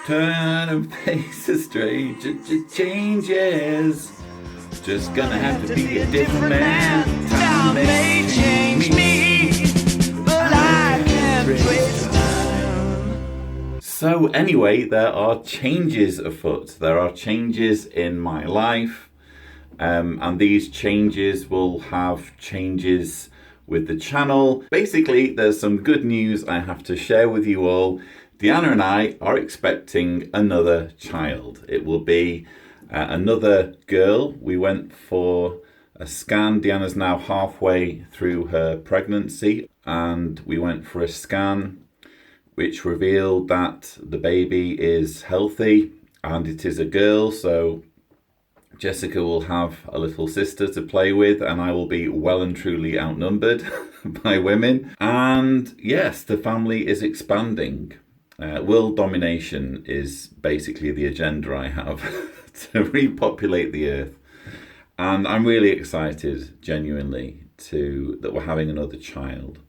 Turn and face a stranger, changes. Just gonna have to be a different man. Time may change me, but I can't trace time. So anyway, there are changes afoot. There are changes in my life, and these changes will have changes with the channel. Basically, there's some good news I have to share with you all. Deanna and I are expecting another child. It will be another girl. We went for a scan. Deanna's now halfway through her pregnancy, and we went for a scan which revealed that the baby is healthy and it is a girl. So Jessica will have a little sister to play with, and I will be well and truly outnumbered by women. And yes, the family is expanding. World domination is basically the agenda I have to repopulate the earth. And I'm really excited, genuinely, that we're having another child.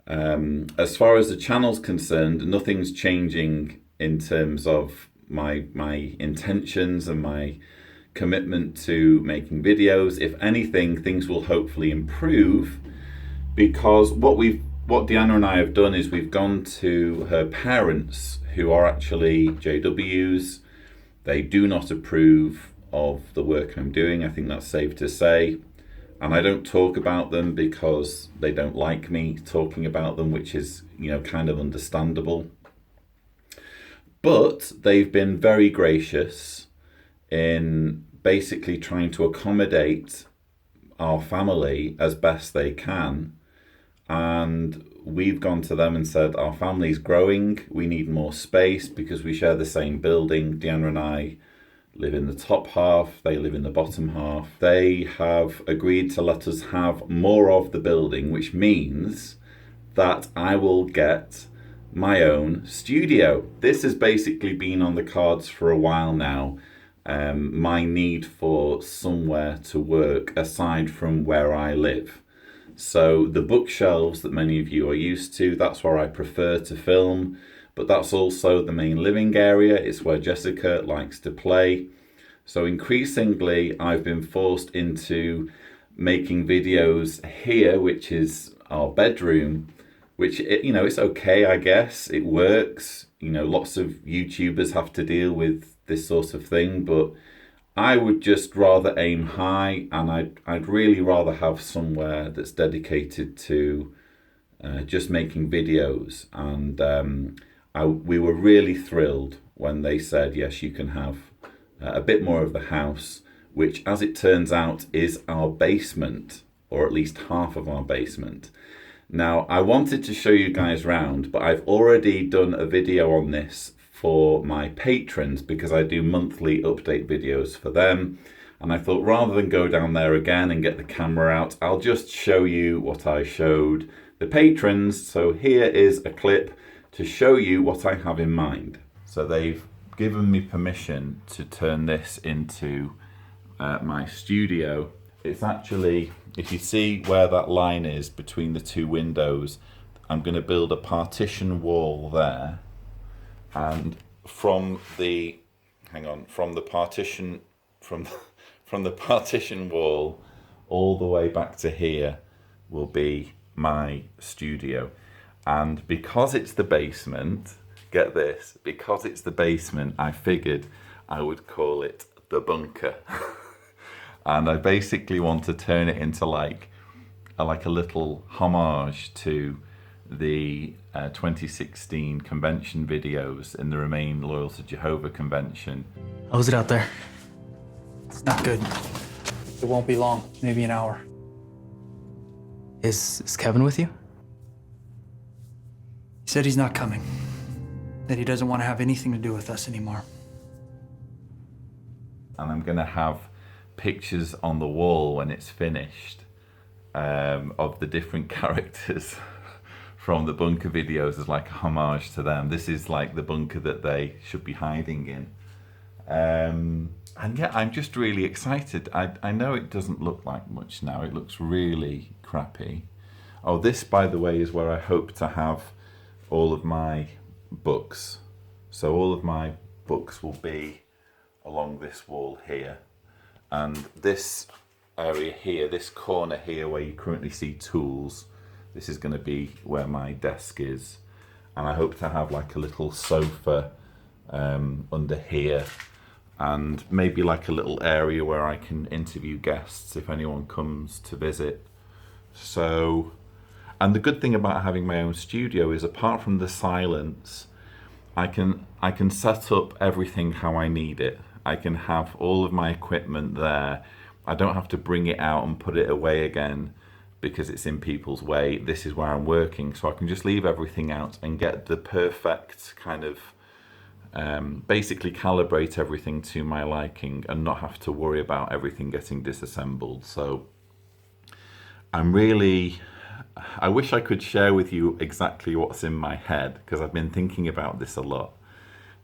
As far as the channel's concerned, nothing's changing in terms of my intentions and my commitment to making videos. If anything, things will hopefully improve, because what Deanna and I have done is we've gone to her parents, who are actually JWs. They do not approve of the work I'm doing. I think that's safe to say. And I don't talk about them because they don't like me talking about them, which is, kind of understandable. But they've been very gracious in basically trying to accommodate our family as best they can. And we've gone to them and said, our family's growing, we need more space because we share the same building. Deanna and I live in the top half, they live in the bottom half. They have agreed to let us have more of the building, which means that I will get my own studio. This has basically been on the cards for a while now. My need for somewhere to work aside from where I live. So the bookshelves that many of you are used to, that's where I prefer to film, but that's also the main living area. It's where Jessica likes to play. So increasingly, I've been forced into making videos here, which is our bedroom, which, it's okay, I guess. It works. Lots of YouTubers have to deal with this sort of thing, but I would just rather aim high, and I'd really rather have somewhere that's dedicated to just making videos. And we were really thrilled when they said, yes, you can have a bit more of the house, which, as it turns out, is our basement, or at least half of our basement. Now, I wanted to show you guys around, but I've already done a video on this for my patrons, because I do monthly update videos for them. And I thought, rather than go down there again and get the camera out, I'll just show you what I showed the patrons. So here is a clip to show you what I have in mind. So they've given me permission to turn this into my studio. It's actually, if you see where that line is between the two windows, I'm going to build a partition wall there. And from the partition wall all the way back to here will be my studio. And because it's the basement, get this, because it's the basement, I figured I would call it the bunker. And I basically want to turn it into like a little homage to the 2016 convention videos in the Remain Loyal to Jehovah convention. How was it out there? It's not good. It won't be long, maybe an hour. Is Kevin with you? He said he's not coming. That he doesn't want to have anything to do with us anymore. And I'm going to have pictures on the wall when it's finished of the different characters from the bunker videos as like a homage to them. This is like the bunker that they should be hiding in. And yeah, I'm just really excited. I know it doesn't look like much now. It looks really crappy. Oh, this, by the way, is where I hope to have all of my books. So all of my books will be along this wall here. And this area here, this corner here where you currently see tools, this is going to be where my desk is. And I hope to have like a little sofa under here, and maybe like a little area where I can interview guests if anyone comes to visit. So, and the good thing about having my own studio is, apart from the silence, I can set up everything how I need it. I can have all of my equipment there. I don't have to bring it out and put it away again because it's in people's way. This is where I'm working, so I can just leave everything out and get the perfect kind of basically calibrate everything to my liking and not have to worry about everything getting disassembled. So I wish I could share with you exactly what's in my head, because I've been thinking about this a lot.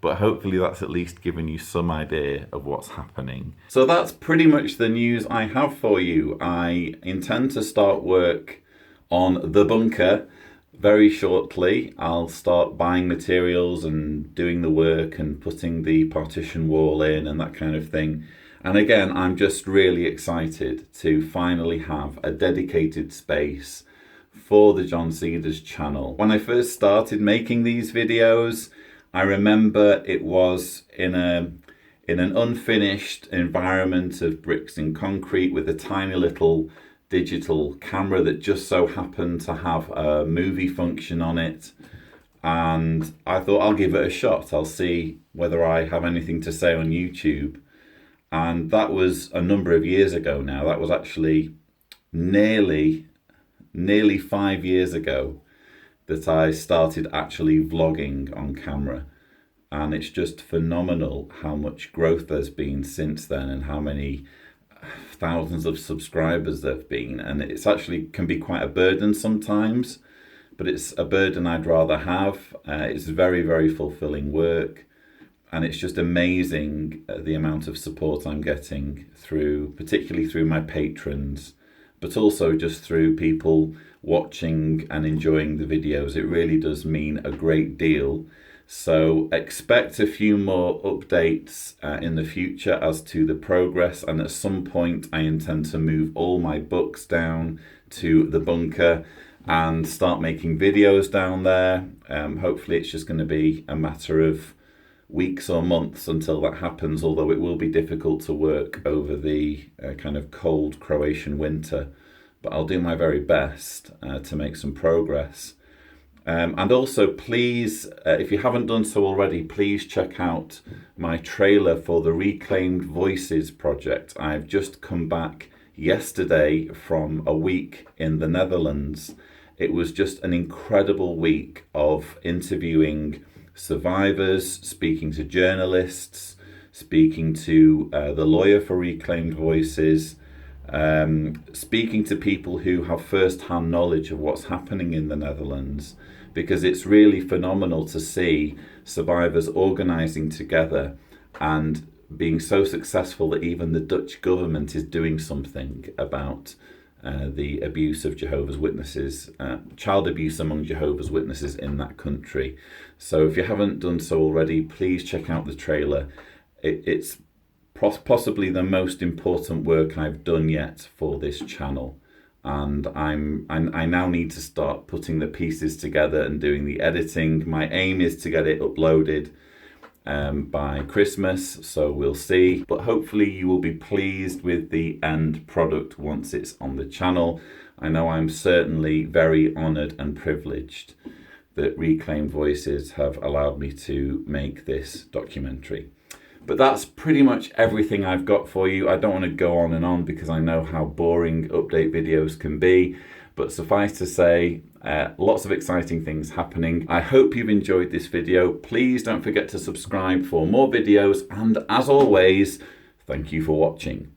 But hopefully that's at least given you some idea of what's happening. So that's pretty much the news I have for you. I intend to start work on the bunker very shortly. I'll start buying materials and doing the work and putting the partition wall in and that kind of thing. And again, I'm just really excited to finally have a dedicated space for the John Cedars channel. When I first started making these videos, I remember it was in an unfinished environment of bricks and concrete with a tiny little digital camera that just so happened to have a movie function on it. And I thought, I'll give it a shot. I'll see whether I have anything to say on YouTube. And that was a number of years ago now. That was actually nearly 5 years ago that I started actually vlogging on camera. And it's just phenomenal how much growth there's been since then and how many thousands of subscribers there've been. And it's actually can be quite a burden sometimes, but it's a burden I'd rather have. It's very, very fulfilling work. And it's just amazing the amount of support I'm getting through, particularly through my patrons, but also just through people watching and enjoying the videos. It really does mean a great deal. So expect a few more updates in the future as to the progress, and at some point I intend to move all my books down to the bunker and start making videos down there. Hopefully it's just going to be a matter of weeks or months until that happens, although it will be difficult to work over the kind of cold Croatian winter. But I'll do my very best to make some progress. And also, please, if you haven't done so already, please check out my trailer for the Reclaimed Voices project. I've just come back yesterday from a week in the Netherlands. It was just an incredible week of interviewing survivors, speaking to journalists, speaking to the lawyer for Reclaimed Voices, speaking to people who have first-hand knowledge of what's happening in the Netherlands, because it's really phenomenal to see survivors organising together and being so successful that even the Dutch government is doing something about the abuse of Jehovah's Witnesses, child abuse among Jehovah's Witnesses in that country. So if you haven't done so already, please check out the trailer. It's possibly the most important work I've done yet for this channel. And I now need to start putting the pieces together and doing the editing. My aim is to get it uploaded by Christmas, so we'll see. But hopefully you will be pleased with the end product once it's on the channel. I know I'm certainly very honoured and privileged that Reclaimed Voices have allowed me to make this documentary. But that's pretty much everything I've got for you. I don't want to go on and on because I know how boring update videos can be. But suffice to say, lots of exciting things happening. I hope you've enjoyed this video. Please don't forget to subscribe for more videos. And as always, thank you for watching.